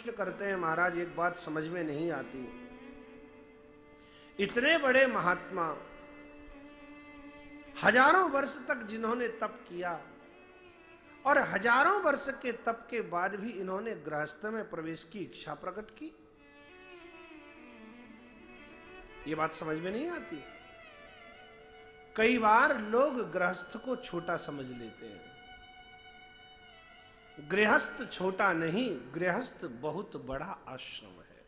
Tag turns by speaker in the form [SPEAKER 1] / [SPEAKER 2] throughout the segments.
[SPEAKER 1] प्रश्न करते हैं, महाराज एक बात समझ में नहीं आती, इतने बड़े महात्मा हजारों वर्ष तक जिन्होंने तप किया और हजारों वर्ष के तप के बाद भी इन्होंने गृहस्थ में प्रवेश की इच्छा प्रकट की, ये बात समझ में नहीं आती। कई बार लोग गृहस्थ को छोटा समझ लेते हैं। गृहस्थ छोटा नहीं, गृहस्थ बहुत बड़ा आश्रम है।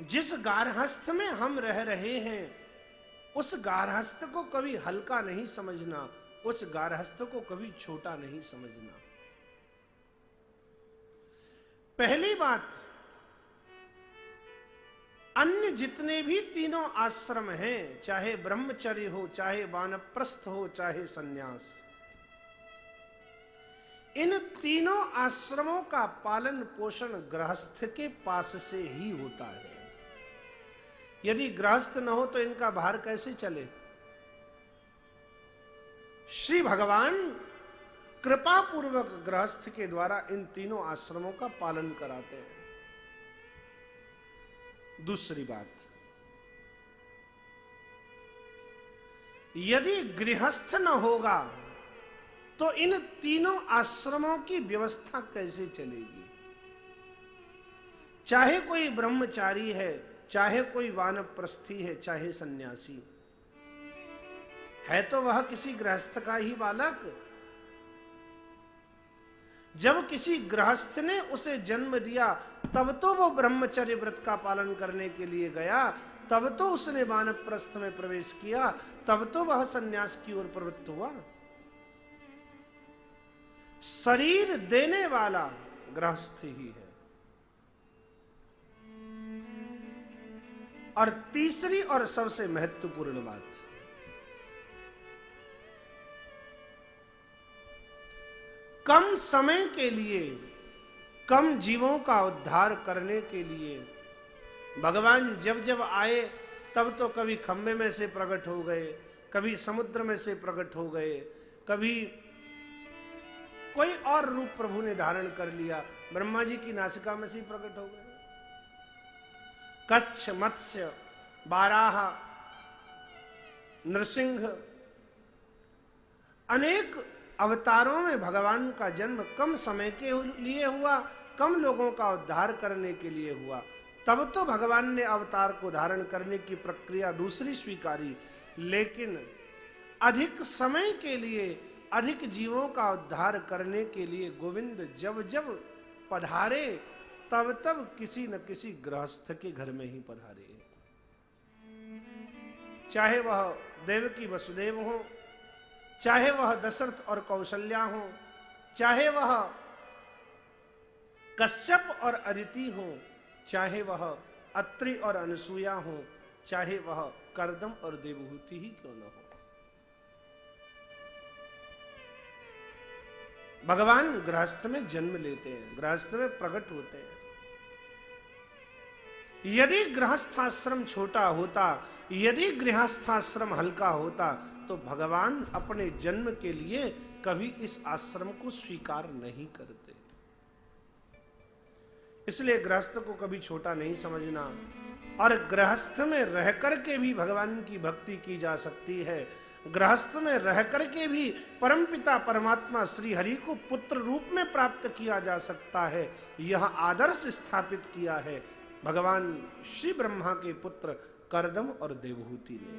[SPEAKER 1] जिस गारहस्थ में हम रह रहे हैं उस गारहस्थ को कभी हल्का नहीं समझना, उस गारहस्थ को कभी छोटा नहीं समझना। पहली बात, अन्य जितने भी तीनों आश्रम हैं, चाहे ब्रह्मचर्य हो, चाहे वानप्रस्थ हो, चाहे सन्यास, इन तीनों आश्रमों का पालन पोषण गृहस्थ के पास से ही होता है। यदि गृहस्थ न हो तो इनका भार कैसे चले? श्री भगवान कृपा पूर्वक गृहस्थ के द्वारा इन तीनों आश्रमों का पालन कराते हैं। दूसरी बात, यदि गृहस्थ न होगा तो इन तीनों आश्रमों की व्यवस्था कैसे चलेगी? चाहे कोई ब्रह्मचारी है, चाहे कोई वानप्रस्थी है, चाहे सन्यासी है, तो वह किसी गृहस्थ का ही बालक। जब किसी गृहस्थ ने उसे जन्म दिया तब तो वो ब्रह्मचर्य व्रत का पालन करने के लिए गया, तब तो उसने वानप्रस्थ में प्रवेश किया, तब तो वह सन्यास की ओर प्रवृत्त हुआ। शरीर देने वाला गृहस्थ ही है। और तीसरी और सबसे महत्वपूर्ण बात, कम समय के लिए, कम जीवों का उद्धार करने के लिए भगवान जब जब आए तब तो कभी खंबे में से प्रकट हो गए, कभी समुद्र में से प्रकट हो गए, कभी कोई और रूप प्रभु ने धारण कर लिया, ब्रह्मा जी की नासिका में से ही प्रकट हो गए। कच्छ, मत्स्य, बाराह, नृसिंह, अनेक अवतारों में भगवान का जन्म कम समय के लिए हुआ, कम लोगों का उद्धार करने के लिए हुआ। तब तो भगवान ने अवतार को धारण करने की प्रक्रिया दूसरी स्वीकारी, लेकिन अधिक समय के लिए, अधिक जीवों का उद्धार करने के लिए गोविंद जब जब पधारे तब तब किसी न किसी गृहस्थ के घर में ही पधारे। चाहे वह देवकी वसुदेव हो, चाहे वह दशरथ और कौशल्या हो, चाहे वह कश्यप और अदिति हो, चाहे वह अत्रि और अनसुया हो, चाहे वह कर्दम और देवहूति ही क्यों न हो, भगवान गृहस्थ में जन्म लेते हैं, गृहस्थ में प्रकट होते हैं। यदि गृहस्थाश्रम छोटा होता, यदि गृहस्थाश्रम हल्का होता, तो भगवान अपने जन्म के लिए कभी इस आश्रम को स्वीकार नहीं करते। इसलिए गृहस्थ को कभी छोटा नहीं समझना, और गृहस्थ में रह करके भी भगवान की भक्ति की जा सकती है। गृहस्थ में रह करके भी परमपिता परमात्मा श्री हरि को पुत्र रूप में प्राप्त किया जा सकता है। यह आदर्श स्थापित किया है भगवान श्री ब्रह्मा के पुत्र कर्दम और देवहूति ने।